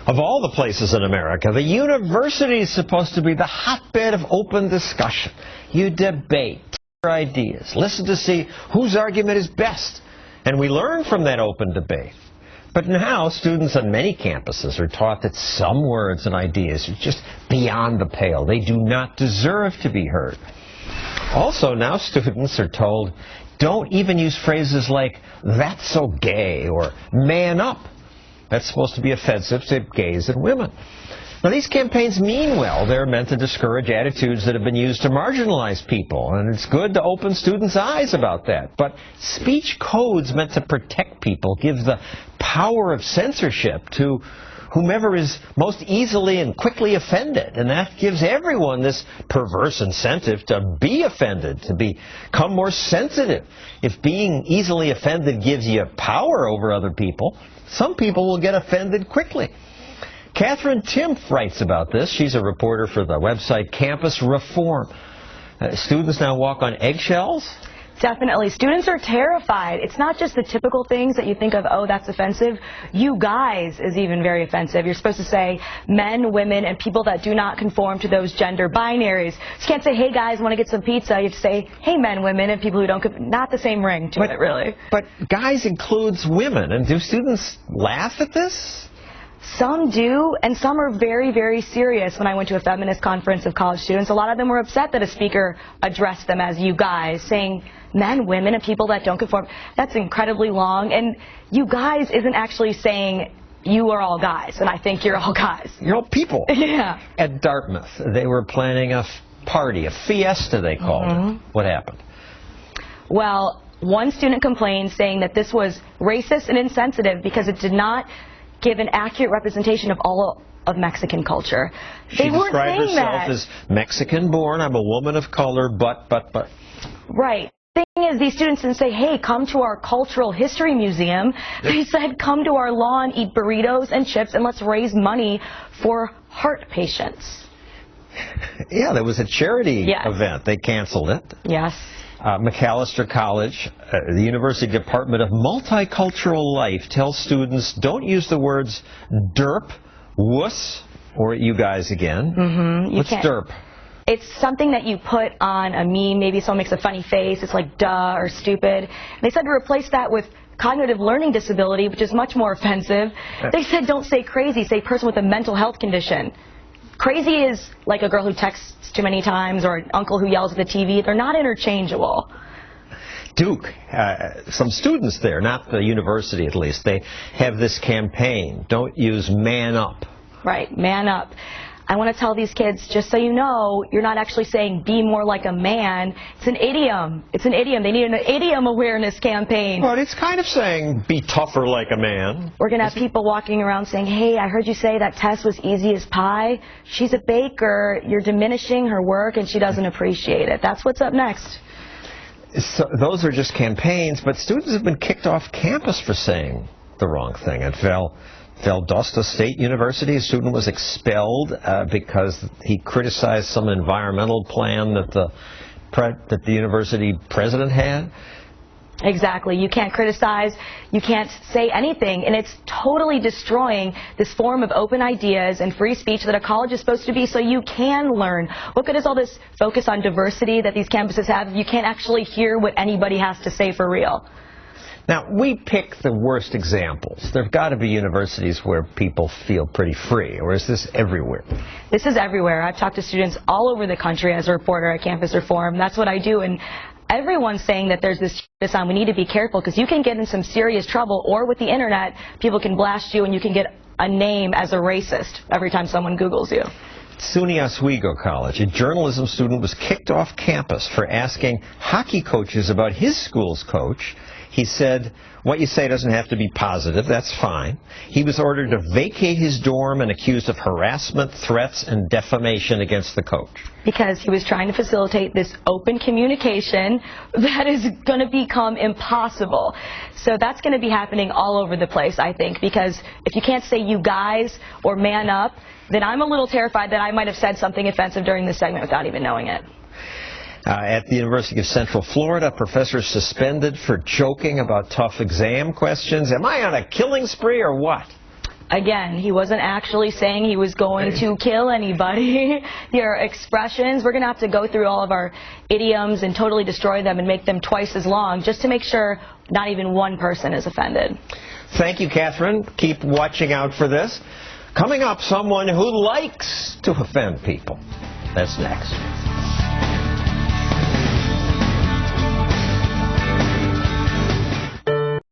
Of all the places in America, the university is supposed to be the hotbed of open discussion. You debate your ideas, listen to see whose argument is best, and we learn from that open debate. But now, students on many campuses are taught that some words and ideas are just beyond the pale. They do not deserve to be heard. Also, now students are told, don't even use phrases like, "that's so gay," or "man up." That's supposed to be offensive to gays and women. Now, these campaigns mean well. They're meant to discourage attitudes that have been used to marginalize people, and it's good to open students' eyes about that. But speech codes meant to protect people give the power of censorship to whomever is most easily and quickly offended, and that gives everyone this perverse incentive to be offended, to become more sensitive. If being easily offended gives you power over other people, some people will get offended quickly. Catherine Timpf writes about this. She's a reporter for the website Campus Reform. Students now walk on eggshells? Definitely. Students are terrified. It's not just the typical things that you think of, oh, that's offensive. You guys is even very offensive. You're supposed to say men, women, and people that do not conform to those gender binaries. You can't say, hey, guys, want to get some pizza. You have to say, hey, men, women, and people who don't, not the same ring to it, really. But guys includes women, and do students laugh at this? Some do, and some are very, very serious. When I went to a feminist conference of college students, a lot of them were upset that a speaker addressed them as you guys, saying men, women, and people that don't conform. That's incredibly long, and you guys isn't actually saying you are all guys, and I think you're all guys. You're all people. Yeah. At Dartmouth, they were planning a party, a fiesta they called it. What happened? Well, one student complained saying that this was racist and insensitive because it did not give an accurate representation of all of Mexican culture. They weren't saying that. She described herself as Mexican-born. I'm a woman of color, but. Right. The thing is, these students didn't say, hey, come to our cultural history museum. They said, come to our lawn, eat burritos and chips, and let's raise money for heart patients. Yeah, there was a charity event. They canceled it. Yes. Macalester College, the University Department of Multicultural Life tells students don't use the words derp, wuss, or you guys again. What's derp? It's something that you put on a meme. Maybe someone makes a funny face. It's like duh or stupid. And they said to replace that with cognitive learning disability, which is much more offensive. They said don't say crazy, say person with a mental health condition. Crazy is like a girl who texts too many times or an uncle who yells at the TV. They're not interchangeable. Duke, some students there, not the university at least, they have this campaign, don't use man up. Right, man up. I want to tell these kids, just so you know, you're not actually saying be more like a man. It's an idiom. It's an idiom. They need an idiom awareness campaign. But it's kind of saying be tougher like a man. We're going to have people walking around saying, hey, I heard you say that Tess was easy as pie. She's a baker. You're diminishing her work and she doesn't appreciate it. That's what's up next. So those are just campaigns, but students have been kicked off campus for saying the wrong thing. At Valdosta State University, a student was expelled because he criticized some environmental plan that the university president had. Exactly. You can't criticize, you can't say anything, and it's totally destroying this form of open ideas and free speech that a college is supposed to be so you can learn. What good is all this focus on diversity that these campuses have if you can't actually hear what anybody has to say for real? Now, we pick the worst examples. There have got to be universities where people feel pretty free, or is this everywhere? This is everywhere. I've talked to students all over the country as a reporter at Campus Reform. That's what I do, and everyone's saying that there's this on. We need to be careful because you can get in some serious trouble, or with the internet, people can blast you and you can get a name as a racist every time someone Googles you. SUNY Oswego College, a journalism student was kicked off campus for asking hockey coaches about his school's coach. He said, what you say doesn't have to be positive, that's fine. He was ordered to vacate his dorm and accused of harassment, threats, and defamation against the coach. Because he was trying to facilitate this open communication that is going to become impossible. So that's going to be happening all over the place, I think, because if you can't say you guys or man up, then I'm a little terrified that I might have said something offensive during this segment without even knowing it. At the University of Central Florida, a professor suspended for joking about tough exam questions. Am I on a killing spree or what? Again, he wasn't actually saying he was going to kill anybody. Your expressions, we're going to have to go through all of our idioms and totally destroy them and make them twice as long just to make sure not even one person is offended. Thank you, Catherine. Keep watching out for this. Coming up, someone who likes to offend people. That's next.